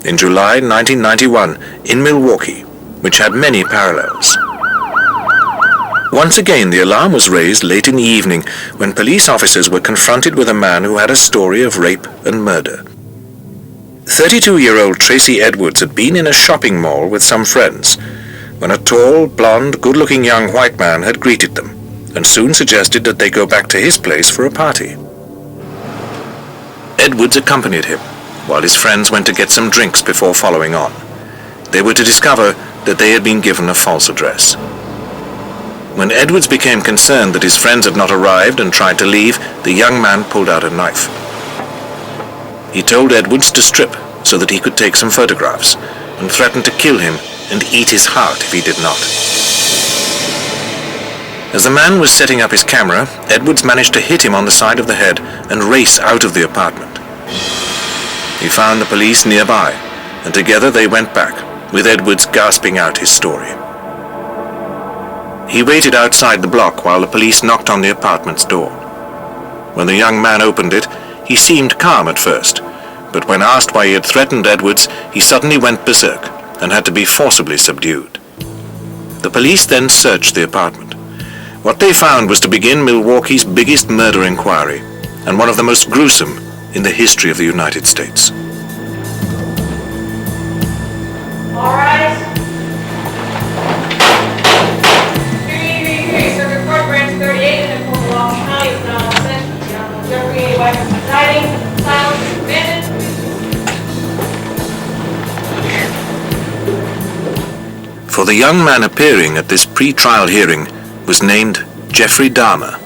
in July 1991 in Milwaukee, which had many parallels. Once again, the alarm was raised late in the evening when police officers were confronted with a man who had a story of rape and murder. 32-year-old Tracy Edwards had been in a shopping mall with some friends when a tall, blonde, good-looking young white man had greeted them and soon suggested that they go back to his place for a party. Edwards accompanied him, while his friends went to get some drinks before following on. They were to discover that they had been given a false address. When Edwards became concerned that his friends had not arrived and tried to leave, the young man pulled out a knife. He told Edwards to strip so that he could take some photographs and threatened to kill him and eat his heart if he did not. As the man was setting up his camera, Edwards managed to hit him on the side of the head and race out of the apartment. He found the police nearby, and together they went back, with Edwards gasping out his story. He waited outside the block while the police knocked on the apartment's door. When the young man opened it, he seemed calm at first, but when asked why he had threatened Edwards, he suddenly went berserk and had to be forcibly subdued. The police then searched the apartment. What they found was to begin Milwaukee's biggest murder inquiry, and one of the most gruesome in the history of the United States. All right. Circuit Court, Branch 38, in Corporal Walsh County, is now in session. Jeffrey Dahmer presiding. Silence is demanded. For the young man appearing at this pre-trial hearing was named Jeffrey Dahmer.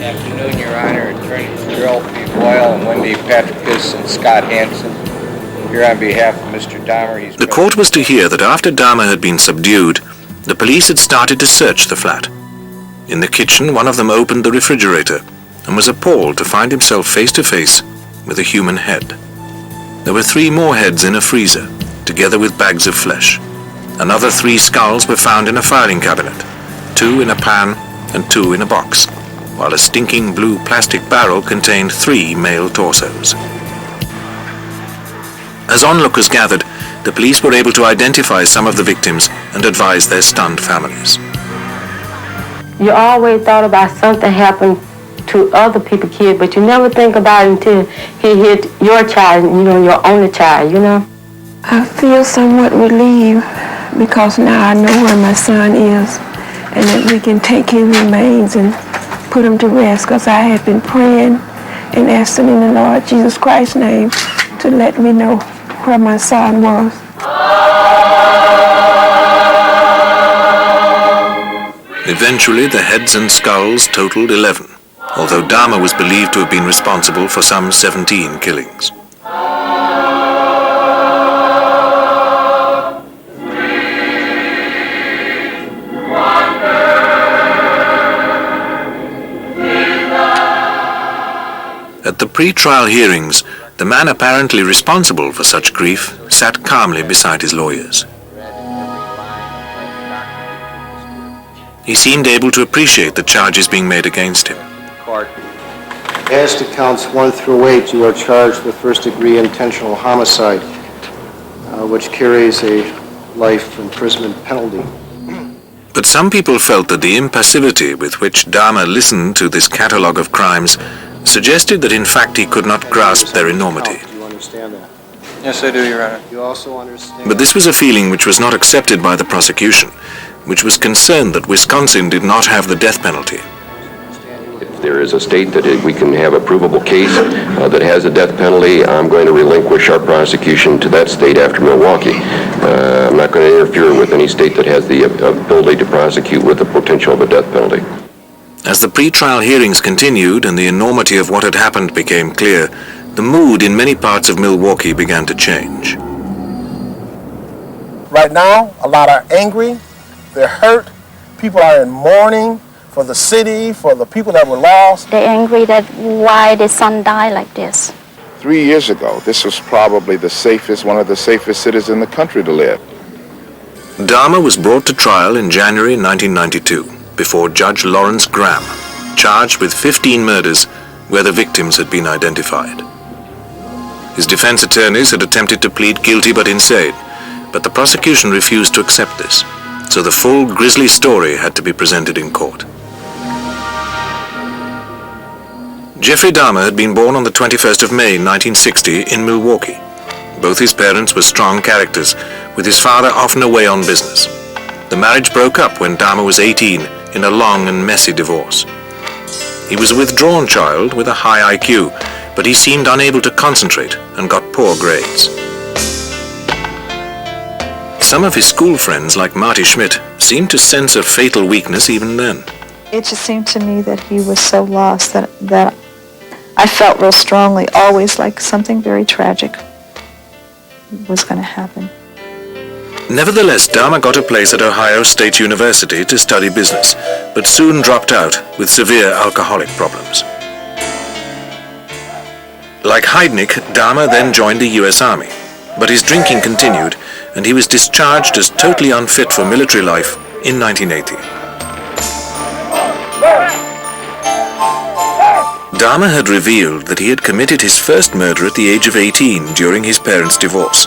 Afternoon, Your Honor. Attorneys Gerald P. Boyle and Wendy Patricus and Scott Hansen. Here on behalf of Mr. Dahmer. The court was to hear that after Dahmer had been subdued, the police had started to search the flat. In the kitchen, one of them opened the refrigerator and was appalled to find himself face to face with a human head. There were 3 more heads in a freezer, together with bags of flesh. Another 3 skulls were found in a filing cabinet, 2 in a pan and 2 in a box, while a stinking blue plastic barrel contained 3 male torsos. As onlookers gathered, the police were able to identify some of the victims and advise their stunned families. You always thought about something happened to other people's kids, but you never think about it until he hit your child, your only child, I feel somewhat relieved because now I know where my son is and that we can take his remains and put him to rest, because I had been praying and asking in the Lord Jesus Christ's name to let me know where my son was. Eventually, the heads and skulls totaled 11, although Dahmer was believed to have been responsible for some 17 killings. At the pre-trial hearings, the man apparently responsible for such grief sat calmly beside his lawyers. He seemed able to appreciate the charges being made against him. As to counts 1 through 8, you are charged with first-degree intentional homicide, which carries a life imprisonment penalty. But some people felt that the impassivity with which Dahmer listened to this catalogue of crimes suggested that in fact he could not grasp their enormity. Do you understand that? Yes, I do, Your Honor. You also understand. But this was a feeling which was not accepted by the prosecution, which was concerned that Wisconsin did not have the death penalty. If there is a state that we can have a provable case that has a death penalty, I'm going to relinquish our prosecution to that state after Milwaukee. I'm not going to interfere with any state that has the ability to prosecute with the potential of a death penalty. As the pre-trial hearings continued and the enormity of what had happened became clear, the mood in many parts of Milwaukee began to change. Right now, a lot are angry, they're hurt, people are in mourning for the city, for the people that were lost. They're angry that why their son died like this. 3 years ago, this was probably one of the safest cities in the country to live. Dahmer was brought to trial in January 1992 before Judge Lawrence Graham, charged with 15 murders where the victims had been identified. His defense attorneys had attempted to plead guilty but insane, but the prosecution refused to accept this, so the full grisly story had to be presented in court. Jeffrey Dahmer had been born on the 21st of May 1960 in Milwaukee. Both his parents were strong characters, with his father often away on business. The marriage broke up when Dahmer was 18 in a long and messy divorce. He was a withdrawn child with a high IQ, but he seemed unable to concentrate and got poor grades. Some of his school friends, like Marty Schmidt, seemed to sense a fatal weakness even then. It just seemed to me that he was so lost that I felt real strongly, always like something very tragic was going to happen. Nevertheless, Dahmer got a place at Ohio State University to study business, but soon dropped out with severe alcoholic problems. Like Heidnik, Dahmer then joined the U.S. Army, but his drinking continued, and he was discharged as totally unfit for military life in 1980. Dahmer had revealed that he had committed his first murder at the age of 18 during his parents' divorce,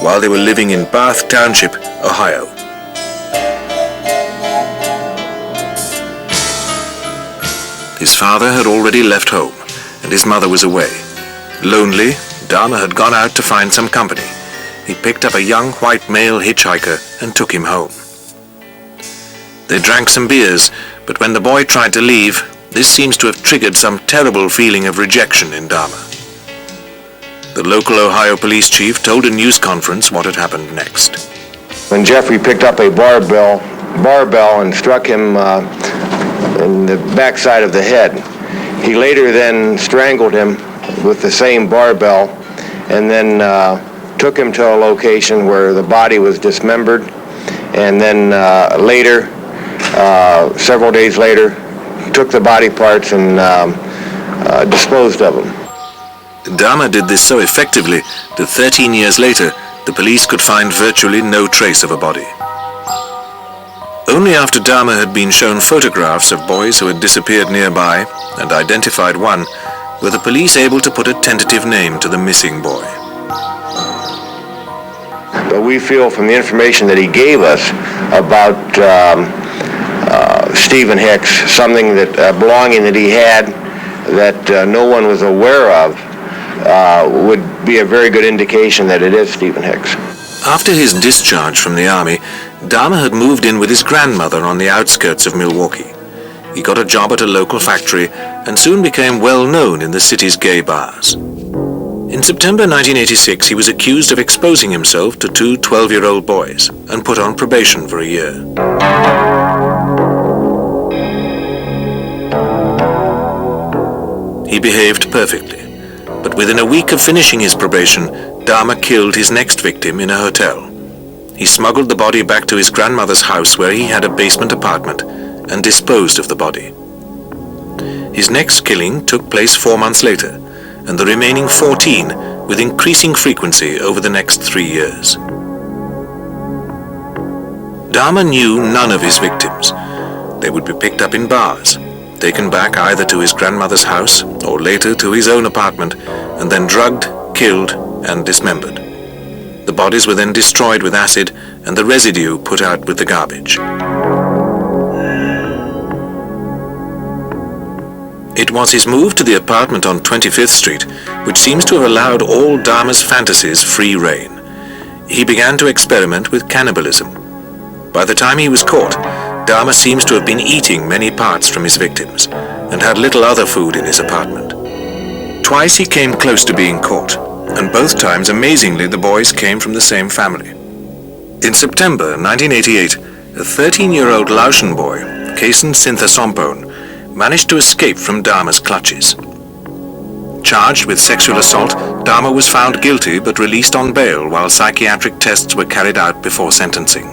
while they were living in Bath Township, Ohio. His father had already left home, and his mother was away. Lonely, Dahmer had gone out to find some company. He picked up a young white male hitchhiker and took him home. They drank some beers, but when the boy tried to leave, this seems to have triggered some terrible feeling of rejection in Dahmer. The local Ohio police chief told a news conference what had happened next. When Jeffrey picked up a barbell and struck him in the backside of the head, he later then strangled him with the same barbell and then took him to a location where the body was dismembered, and then later, several days later, took the body parts and disposed of them. Dahmer did this so effectively that 13 years later, the police could find virtually no trace of a body. Only after Dahmer had been shown photographs of boys who had disappeared nearby and identified one, were the police able to put a tentative name to the missing boy. But we feel from the information that he gave us about Stephen Hicks, something that belonging that he had that no one was aware of, would be a very good indication that it is Stephen Hicks. After his discharge from the army, Dahmer had moved in with his grandmother on the outskirts of Milwaukee. He got a job at a local factory and soon became well known in the city's gay bars. In September 1986, he was accused of exposing himself to two 12-year-old boys and put on probation for a year. He behaved perfectly, but within a week of finishing his probation, Dahmer killed his next victim in a hotel. He smuggled the body back to his grandmother's house where he had a basement apartment and disposed of the body. His next killing took place 4 months later, and the remaining 14 with increasing frequency over the next 3 years. Dahmer knew none of his victims. They would be picked up in bars, taken back either to his grandmother's house or later to his own apartment, and then drugged, killed, and dismembered. The bodies were then destroyed with acid and the residue put out with the garbage. It was his move to the apartment on 25th Street which seems to have allowed all Dahmer's fantasies free rein. He began to experiment with cannibalism. By the time he was caught, Dahmer seems to have been eating many parts from his victims and had little other food in his apartment. Twice he came close to being caught, and both times, amazingly, the boys came from the same family. In September 1988, a 13-year-old Laotian boy, Kason Sinthasompone, managed to escape from Dahmer's clutches. Charged with sexual assault, Dahmer was found guilty but released on bail while psychiatric tests were carried out before sentencing.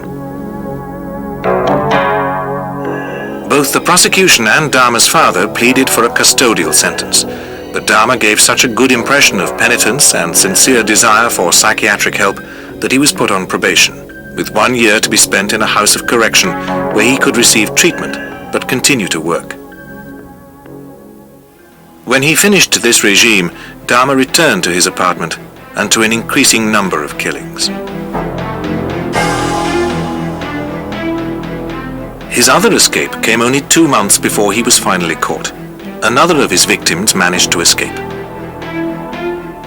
Both the prosecution and Dahmer's father pleaded for a custodial sentence, but Dahmer gave such a good impression of penitence and sincere desire for psychiatric help that he was put on probation, with 1 year to be spent in a house of correction where he could receive treatment but continue to work. When he finished this regime, Dahmer returned to his apartment and to an increasing number of killings. His other escape came only 2 months before he was finally caught. Another of his victims managed to escape.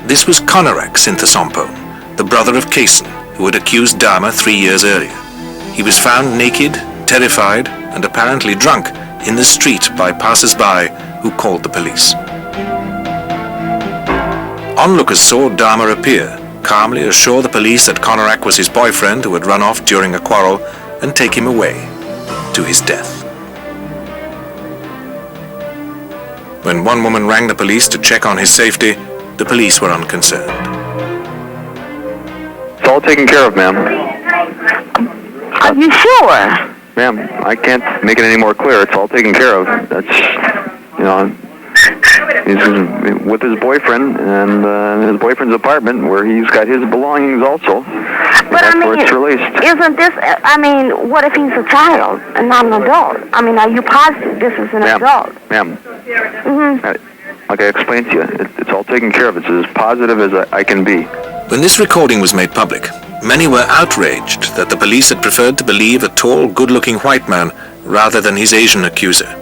This was Konarak Sinthasompo, the brother of Kaysen, who had accused Dahmer 3 years earlier. He was found naked, terrified, and apparently drunk in the street by passers-by who called the police. Onlookers saw Dahmer appear, calmly assure the police that Konarak was his boyfriend who had run off during a quarrel, and take him away to his death. When one woman rang the police to check on his safety, the police were unconcerned. It's all taken care of, ma'am. Are you sure? Ma'am, I can't make it any more clear. It's all taken care of. That's, you know, he's with his boyfriend and his boyfriend's apartment where he's got his belongings also. But that's where it's released. Isn't this, what if he's a child and not an adult? Are you positive this is an adult? Ma'am, Mm-hmm. like I explained to you, it's all taken care of. It's as positive as I can be. When this recording was made public, many were outraged that the police had preferred to believe a tall, good-looking white man rather than his Asian accuser.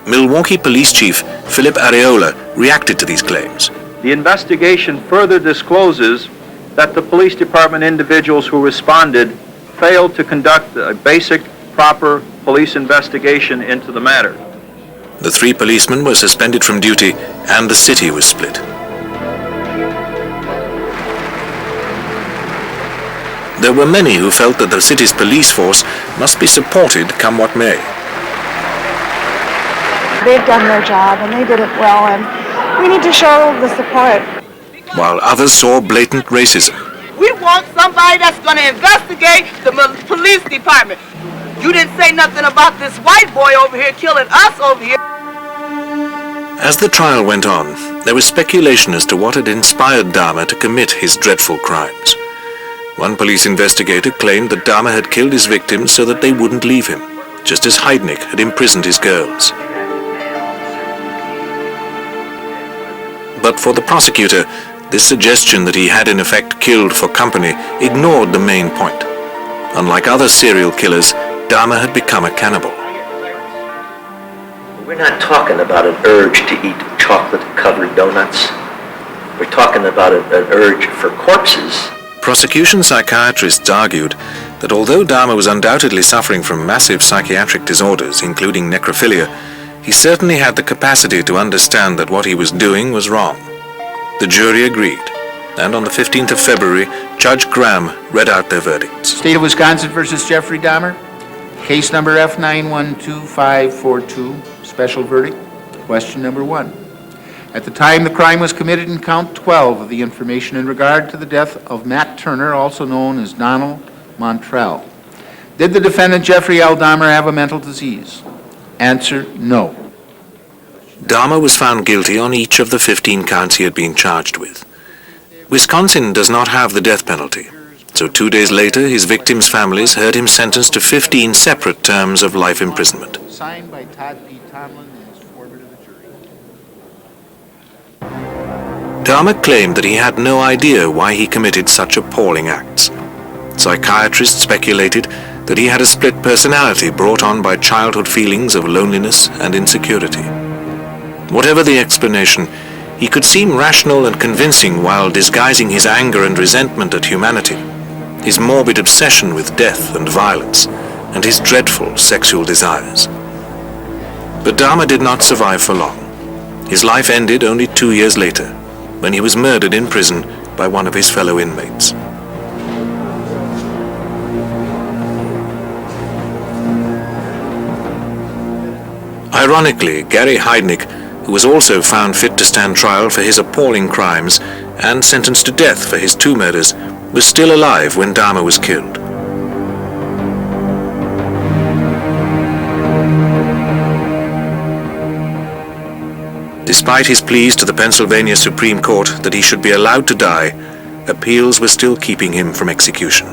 Milwaukee Police Chief Philip Areola reacted to these claims. The investigation further discloses that the police department individuals who responded failed to conduct a basic, proper police investigation into the matter. The 3 policemen were suspended from duty and the city was split. There were many who felt that the city's police force must be supported come what may. They've done their job and they did it well, and we need to show the support. While others saw blatant racism. We want somebody that's going to investigate the police department. You didn't say nothing about this white boy over here killing us over here. As the trial went on, there was speculation as to what had inspired Dahmer to commit his dreadful crimes. One police investigator claimed that Dahmer had killed his victims so that they wouldn't leave him, just as Heidnik had imprisoned his girls. But for the prosecutor, this suggestion that he had in effect killed for company ignored the main point. Unlike other serial killers, Dahmer had become a cannibal. We're not talking about an urge to eat chocolate-covered donuts. We're talking about an urge for corpses. Prosecution psychiatrists argued that although Dahmer was undoubtedly suffering from massive psychiatric disorders, including necrophilia, he certainly had the capacity to understand that what he was doing was wrong. The jury agreed, and on the 15th of February, Judge Graham read out their verdicts. State of Wisconsin versus Jeffrey Dahmer, case number F912542, special verdict, question number 1. At the time the crime was committed in count 12 of the information in regard to the death of Matt Turner, also known as Donald Montrell, did the defendant Jeffrey L. Dahmer have a mental disease? Answer, no. Dahmer was found guilty on each of the 15 counts he had been charged with. Wisconsin does not have the death penalty, so 2 days later his victims' families heard him sentenced to 15 separate terms of life imprisonment. Signed by Todd P. Tomlin and his foreman to the jury. Dahmer claimed that he had no idea why he committed such appalling acts. Psychiatrists speculated that he had a split personality brought on by childhood feelings of loneliness and insecurity. Whatever the explanation, he could seem rational and convincing while disguising his anger and resentment at humanity, his morbid obsession with death and violence, and his dreadful sexual desires. But Dahmer did not survive for long. His life ended only 2 years later, when he was murdered in prison by one of his fellow inmates. Ironically, Gary Heidnik, who was also found fit to stand trial for his appalling crimes and sentenced to death for his 2 murders, was still alive when Dahmer was killed. Despite his pleas to the Pennsylvania Supreme Court that he should be allowed to die, appeals were still keeping him from execution.